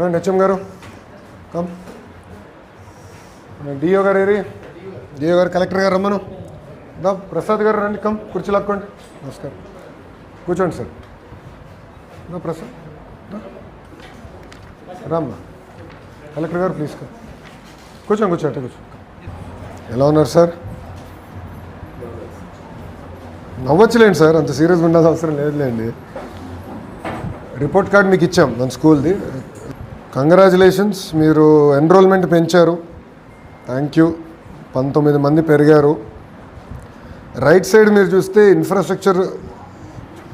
రండి హెచ్ఎం గారు come. DO గారు ఏరి, డిఓ గారు, కలెక్టర్ గారు రమ్మను. దా ప్రసాద్ గారు రండి, కమ్ కుర్చీ లాక్కోండి. నమస్కారం, కూర్చోండి సార్. దా ప్రసాద్ రామ్మా. కలెక్టర్ గారు ప్లీజ్ కమ్. కూర్చోండి కూర్చో. ఎలా ఉన్నారు సార్? నవ్వచ్చులేండి సార్, అంత సీరియస్గా ఉండాల్సిన అవసరం లేదులేండి. రిపోర్ట్ కార్డ్ మీకు ఇచ్చాం మన స్కూల్ది. కంగ్రాచులేషన్స్, మీరు ఎన్రోల్మెంట్ పెంచారు. Thank you. 19 మంది పెరిగారు. రైట్ సైడ్ మీరు చూస్తే ఇన్ఫ్రాస్ట్రక్చర్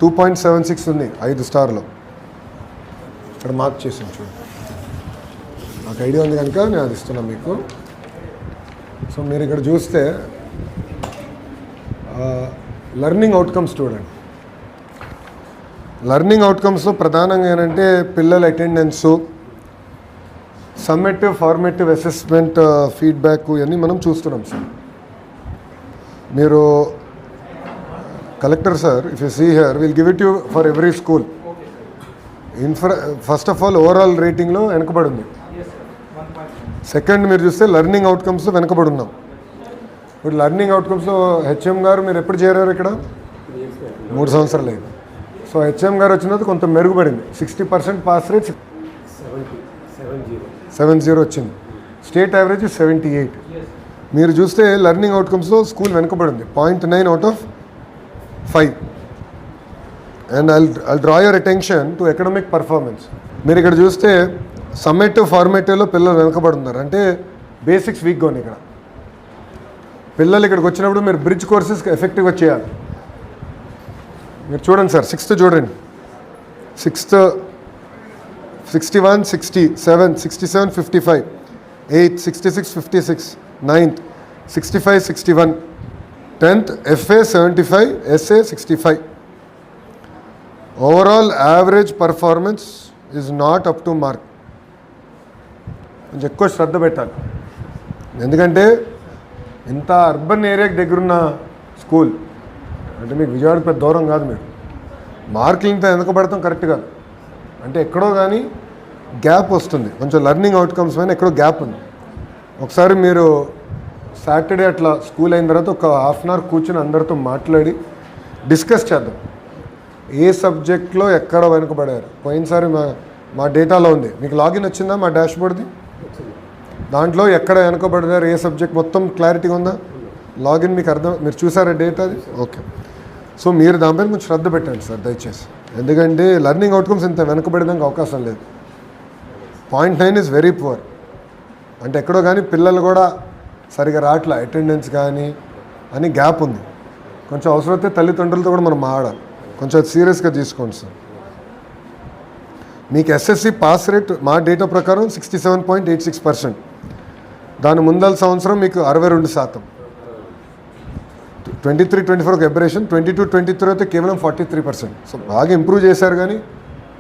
2.76 ఉంది, 5 స్టార్లో. ఇక్కడ మార్క్ చేసాను చూడండి. నాకు ఐడియా ఉంది కనుక నేను అది ఇస్తున్నాను మీకు. సో మీరు ఇక్కడ చూస్తే లెర్నింగ్ అవుట్కమ్స్ చూడండి. లెర్నింగ్ అవుట్కమ్స్లో ప్రధానంగా ఏంటంటే పిల్లల attendance, summative formative assessment, feedback ఇవన్నీ మనం చూస్తున్నాం సార్. మీరు collector sir, if you see here will give it you for every school. First of all overall రేటింగ్లో వెనకబడి ఉంది. సెకండ్ మీరు చూస్తే లెర్నింగ్ అవుట్కమ్స్లో వెనకబడి ఉన్నాం. ఇప్పుడు లెర్నింగ్ అవుట్కమ్స్లో హెచ్ఎం గారు మీరు ఎప్పుడు చేరారు ఇక్కడ? 3 సంవత్సరాలు అయింది. సో హెచ్ఎం గారు వచ్చిన తర్వాత కొంత మెరుగుపడింది. 60% పాస్ రేట్ 70 వచ్చింది. State average 78. మీరు చూస్తే లెర్నింగ్ అవుట్కమ్స్లో స్కూల్ వెనుకబడింది 0.9 out of 5. And I'll draw your attention to academic performance. మీరు ఇక్కడ చూస్తే సమ్మేటివ్ ఫార్మేటివ్లో పిల్లలు వెనుకబడి ఉన్నారు. అంటే బేసిక్స్ వీక్గా ఉంది ఇక్కడ. పిల్లలు ఇక్కడికి వచ్చినప్పుడు మీరు బ్రిడ్జ్ కోర్సెస్ ఎఫెక్టివ్గా చేయాలి. మీరు చూడండి సార్, 6th చూడండి. 6th 61, 67, 67, 55, 8th 66, 56, 9th 65, 61, 10th FA 75, SA 65. Overall average performance is not up to mark. కొంచెం ఎక్కువ శ్రద్ధ పెట్టాలి. ఎందుకంటే ఇంత అర్బన్ ఏరియాకి దగ్గరున్న స్కూల్ అంటే మీకు విజయవాడకి పెద్ద దూరం కాదు. మీరు మార్కులు ఇంత వెనకబడతాం కరెక్ట్ కాదు. అంటే ఎక్కడో కానీ గ్యాప్ వస్తుంది. కొంచెం లెర్నింగ్ అవుట్కమ్స్ పైన ఎక్కడో గ్యాప్ ఉంది. ఒకసారి మీరు సాటర్డే అట్లా స్కూల్ అయిన తర్వాత ఒక హాఫ్ అన్ అవర్ కూర్చొని అందరితో మాట్లాడి డిస్కస్ చేద్దాం. ఏ సబ్జెక్ట్లో ఎక్కడ వెనుకబడారు. పోయినసారి మా డేటాలో ఉంది. మీకు లాగిన్ వచ్చిందా మా డాష్బోర్డ్ది? దాంట్లో ఎక్కడ వెనుకబడినారు, ఏ సబ్జెక్ట్ మొత్తం క్లారిటీగా ఉందా? లాగిన్ మీకు మీరు చూసారా డేటాది? ఓకే. సో మీరు దానిపైన కొంచెం శ్రద్ధ పెట్టండి సార్ దయచేసి. ఎందుకంటే లెర్నింగ్ అవుట్కమ్స్ ఇంత వెనకబడడానికి అవకాశం లేదు. 0.9 ఈజ్ వెరీ పువర్. అంటే ఎక్కడో కానీ పిల్లలు కూడా సరిగా రావట్లే, అటెండెన్స్ కానీ అని గ్యాప్ ఉంది. కొంచెం అవసరమైతే తల్లిదండ్రులతో కూడా మనం మాట్లాడాలి. కొంచెం సీరియస్గా తీసుకోండి సార్. మీకు ఎస్ఎస్సి పాస్ రేట్ మా డేటా ప్రకారం 67.86%. దాని ముందల సంవత్సరం మీకు 62%. 23-24 ఒక ఎబరేషన్, 22-23 అయితే కేవలం 43%. సో బాగా ఇంప్రూవ్ చేశారు కానీ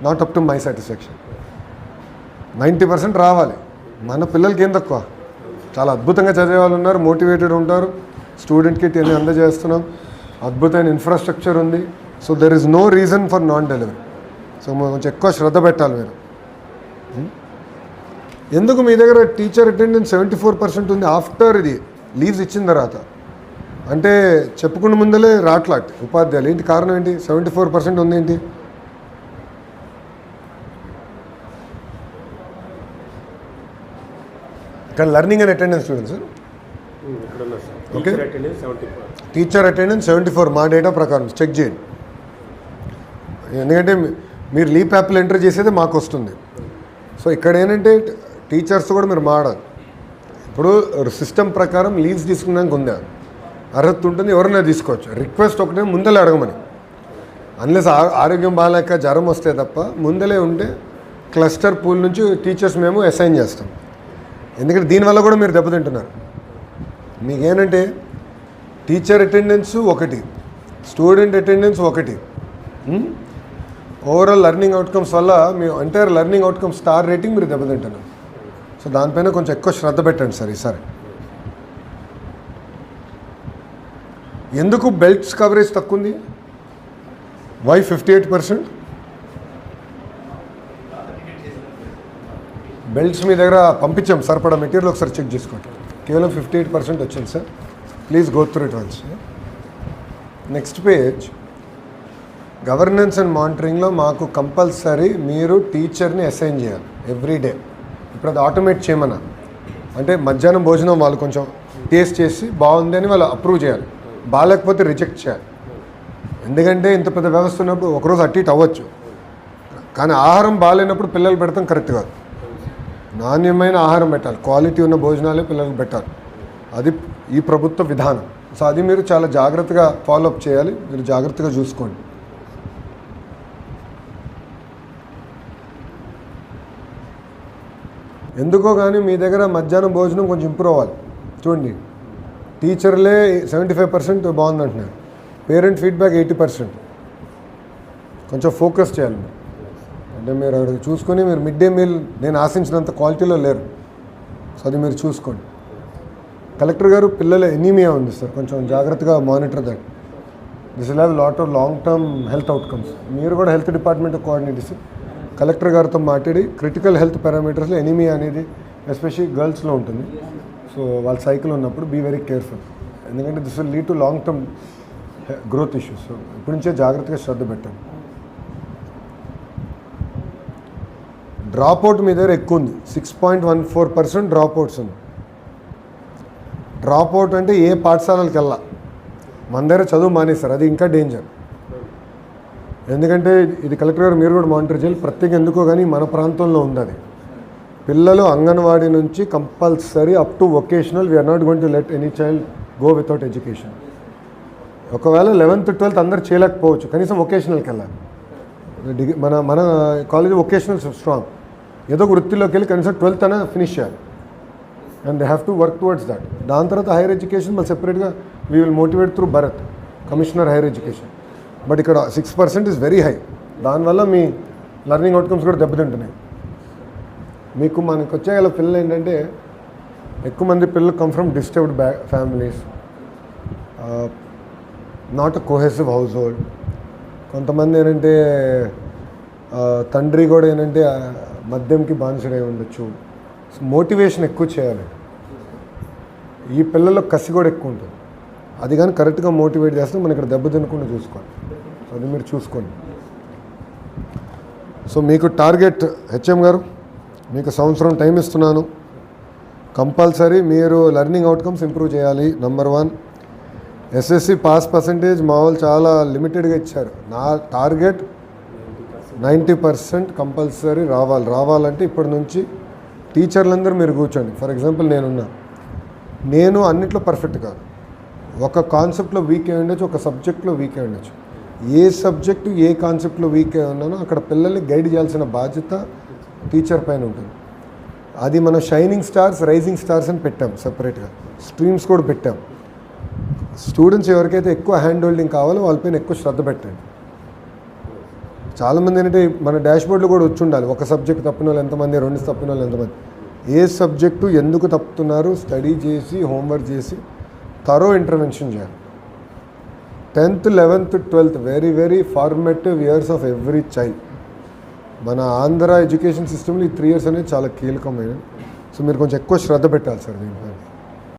not up to my satisfaction. 90% రావాలి. మన పిల్లలకి ఏం తక్కువ? చాలా అద్భుతంగా చదివే వాళ్ళు ఉన్నారు, మోటివేటెడ్ ఉంటారు. స్టూడెంట్ కిట్ అన్ని అందజేస్తున్నాం, అద్భుతమైన ఇన్ఫ్రాస్ట్రక్చర్ ఉంది. So there is no reason for non delivery. So కొంచెం ఎక్కువ శ్రద్ధ పెట్టాలి మీరు. ఎందుకు మీ దగ్గర టీచర్ అటెండెన్స్ 74% ఉంది ఆఫ్టర్ ఇది లీవ్స్ ఇచ్చిన తర్వాత? అంటే చెప్పుకున్న ముందలే రాట్లాట్ ఉపాధ్యాయులు. ఏంటి కారణం? ఏంటి 74% ఉంది? ఏంటి ఇక్కడ లెర్నింగ్ అండ్ అటెండెన్స్ చూడండి సార్. ఓకే, టీచర్ అటెండెన్స్ 74 మా డేటా ప్రకారం చెక్ చేయండి. ఎందుకంటే మీరు లీప్ యాప్లో ఎంటర్ చేసేది మాకు వస్తుంది. సో ఇక్కడ ఏంటంటే టీచర్స్ కూడా మీరు మాడాలి. ఇప్పుడు సిస్టమ్ ప్రకారం లీవ్స్ తీసుకున్నాక ఉందా అర్హత ఉంటుంది, ఎవరైనా తీసుకోవచ్చు. రిక్వెస్ట్ ఒకటే ముందలే అడగమని. అన్లెస్ ఆరోగ్యం బాగాలేక జ్వరం వస్తే తప్ప ముందలే ఉంటే క్లస్టర్ పూల్ నుంచి టీచర్స్ మేము అసైన్ చేస్తాం. ఎందుకంటే దీనివల్ల కూడా మీరు దెబ్బతింటున్నారు. మీకేంటంటే teacher attendance 1, student attendance 1, overall learning outcomes వల్ల మీ entire learning outcome star rating మీరు దెబ్బతింటున్నారు. సో దానిపైన కొంచెం ఎక్కువ శ్రద్ధ పెట్టండి సార్ ఈసారి. ఎందుకు బెల్ట్స్ కవరేజ్ తక్కువ ఉంది? వై 58%? బెల్ట్స్ మీ దగ్గర పంపించాం సరిపడా మెటీరియల్ ఒకసారి చెక్ చేసుకోండి. కేవలం 58% వచ్చింది sir. Please go through it once. Next page, governance and మానిటరింగ్లో మాకు కంపల్సరీ మీరు టీచర్ని అసైన్ చేయాలి ఎవ్రీ డే. ఇప్పుడు అది ఆటోమేట్ చేయమన్నా, అంటే మధ్యాహ్నం భోజనం వాళ్ళు కొంచెం టేస్ట్ చేసి బాగుంది అని వాళ్ళు అప్రూవ్ చేయాలి, బాగాలేకపోతే రిజెక్ట్ చేయాలి. ఎందుకంటే ఇంత పెద్ద వ్యవస్థ ఉన్నప్పుడు ఒకరోజు అటు ఇటు అవ్వచ్చు, కానీ ఆహారం బాగాలేనప్పుడు పిల్లలు పెడతాం కరెక్ట్ కాదు. నాణ్యమైన ఆహారం పెట్టాలి, క్వాలిటీ ఉన్న భోజనాలే పిల్లలకు పెట్టాలి. అది ఈ ప్రభుత్వ విధానం. సో అది మీరు చాలా జాగ్రత్తగా ఫాలోఅప్ చేయాలి, మీరు జాగ్రత్తగా చూసుకోండి. ఎందుకో కానీ మీ దగ్గర మధ్యాహ్నం భోజనం కొంచెం ఇంప్రూవ్ అవ్వాలి. చూడండి, టీచర్లే 75% బాగుందంటున్నారు, పేరెంట్ ఫీడ్బ్యాక్ 80%. కొంచెం ఫోకస్ చేయాలి మీరు. అంటే మీరు అక్కడ చూసుకొని మీరు మిడ్ డే మీల్ నేను ఆశించినంత క్వాలిటీలో లేరు. సో అది మీరు చూసుకోండి. కలెక్టర్ గారు, పిల్లల ఎనీమియా ఉంది సార్, కొంచెం జాగ్రత్తగా monitor that. This will have lot of long term health outcomes. మీరు కూడా హెల్త్ డిపార్ట్మెంట్ కోఆర్డినేట్ కలెక్టర్ గారితో మాట్లాడి క్రిటికల్ హెల్త్ పారామీటర్స్లో ఎనీమియా అనేది ఎస్పెషల్లీ గర్ల్స్లో ఉంటుంది. సో వాళ్ళ సైకిల్ ఉన్నప్పుడు బీ వెరీ కేర్ఫుల్, ఎందుకంటే this will lead to long term growth issues. So ఇప్పటి నుంచే జాగ్రత్తగా శ్రద్ధ పెట్టండి. డ్రాప్అవుట్ మీ దగ్గర ఎక్కువ ఉంది, 6.14% డ్రాప్అవుట్స్ ఉంది. డ్రాప్అవుట్ అంటే ఏ పాఠశాలకి వెళ్ళా, మన దగ్గర చదువు మానేస్తారు, అది ఇంకా డేంజర్. ఎందుకంటే ఇది కలెక్టర్ గారు మీరు కూడా మానిటర్ చేయాలి. ప్రత్యేక ఎందుకో కానీ మన ప్రాంతంలో ఉంది అది. పిల్లలు అంగన్వాడీ నుంచి compulsory up to vocational, we are not going to let any child go without education. ఒకవేళ 11th 12th అందరు చేయలేకపోవచ్చు, కనీసం వొకేషనల్కి వెళ్ళాలి. మన మన కాలేజ్ వొకేషనల్ స్ట్రాంగ్, ఏదో ఒక వృత్తిలోకి వెళ్ళి కనీసం 12th అయినా ఫినిష్ చేయాలి. And they have to work towards that. దాని తర్వాత హైయర్ ఎడ్యుకేషన్ మళ్ళీ సెపరేట్గా we will motivate through Bharat, commissioner higher education. But ఇక్కడ 6% ఈజ్ వెరీ హై. దానివల్ల మీ లెర్నింగ్ అవుట్కమ్స్ కూడా దెబ్బతింటున్నాయి. మీకు మనకు వచ్చే గల పిల్లలు ఏంటంటే, ఎక్కువ మంది పిల్లలు come from disturbed families, not a cohesive house hold. కొంతమంది ఏంటంటే తండ్రి కూడా ఏంటంటే మద్యంకి బానిసడై ఉండొచ్చు. మోటివేషన్ ఎక్కువ చేయాలి. ఈ పిల్లల్లో కసి కూడా ఎక్కువ ఉంటుంది. అది కానీ కరెక్ట్గా మోటివేట్ చేస్తే మనం ఇక్కడ దెబ్బ తినకుండా చూసుకోవాలి. సో అది మీరు చూసుకోండి. సో మీకు టార్గెట్ హెచ్ఎం గారు, మీకు సంవత్సరం టైం ఇస్తున్నాను. కంపల్సరీ మీరు లెర్నింగ్ అవుట్కమ్స్ ఇంప్రూవ్ చేయాలి. నెంబర్ 1, ఎస్ఎస్సి పాస్ పర్సంటేజ్ మా వాళ్ళు చాలా లిమిటెడ్గా ఇచ్చారు. నా టార్గెట్ 90% కంపల్సరీ రావాలంటే ఇప్పటి నుంచి టీచర్లందరూ మీరు కూర్చోండి. ఫర్ ఎగ్జాంపుల్ నేను అన్నిట్లో పర్ఫెక్ట్ కాదు. ఒక కాన్సెప్ట్లో వీక్ అయి ఉండొచ్చు, ఒక సబ్జెక్ట్లో వీక్ అయి ఉండొచ్చు. ఏ సబ్జెక్టు ఏ కాన్సెప్ట్లో వీక్ అయి ఉన్నానో అక్కడ పిల్లల్ని గైడ్ చేయాల్సిన బాధ్యత టీచర్ పైన ఉంటుంది. అది మనం షైనింగ్ స్టార్స్, రైజింగ్ స్టార్స్ అని పెట్టాం, సపరేట్గా స్ట్రీమ్స్ కూడా పెట్టాం. స్టూడెంట్స్ ఎవరికైతే ఎక్కువ హ్యాండ్ హోల్డింగ్ కావాలో వాళ్ళపైన ఎక్కువ శ్రద్ధ పెట్టండి. చాలామంది ఏంటంటే మన డాష్బోర్డ్లో కూడా వచ్చి ఉండాలి, ఒక సబ్జెక్ట్ తప్పిన వాళ్ళు ఎంతమంది, 2 తప్పిన వాళ్ళు ఎంతమంది, ఏ సబ్జెక్టు ఎందుకు తప్పుతున్నారు స్టడీ చేసి హోంవర్క్ చేసి థరో ఇంటర్వెన్షన్ చేయాలి. 10th 11th 12th very very formative years of every child. మన ఆంధ్ర ఎడ్యుకేషన్ సిస్టంలో ఈ 3 years అనేది చాలా కీలకమైనది. సో మీరు కొంచెం ఎక్కువ శ్రద్ధ పెట్టాలి సార్ దీనిపై.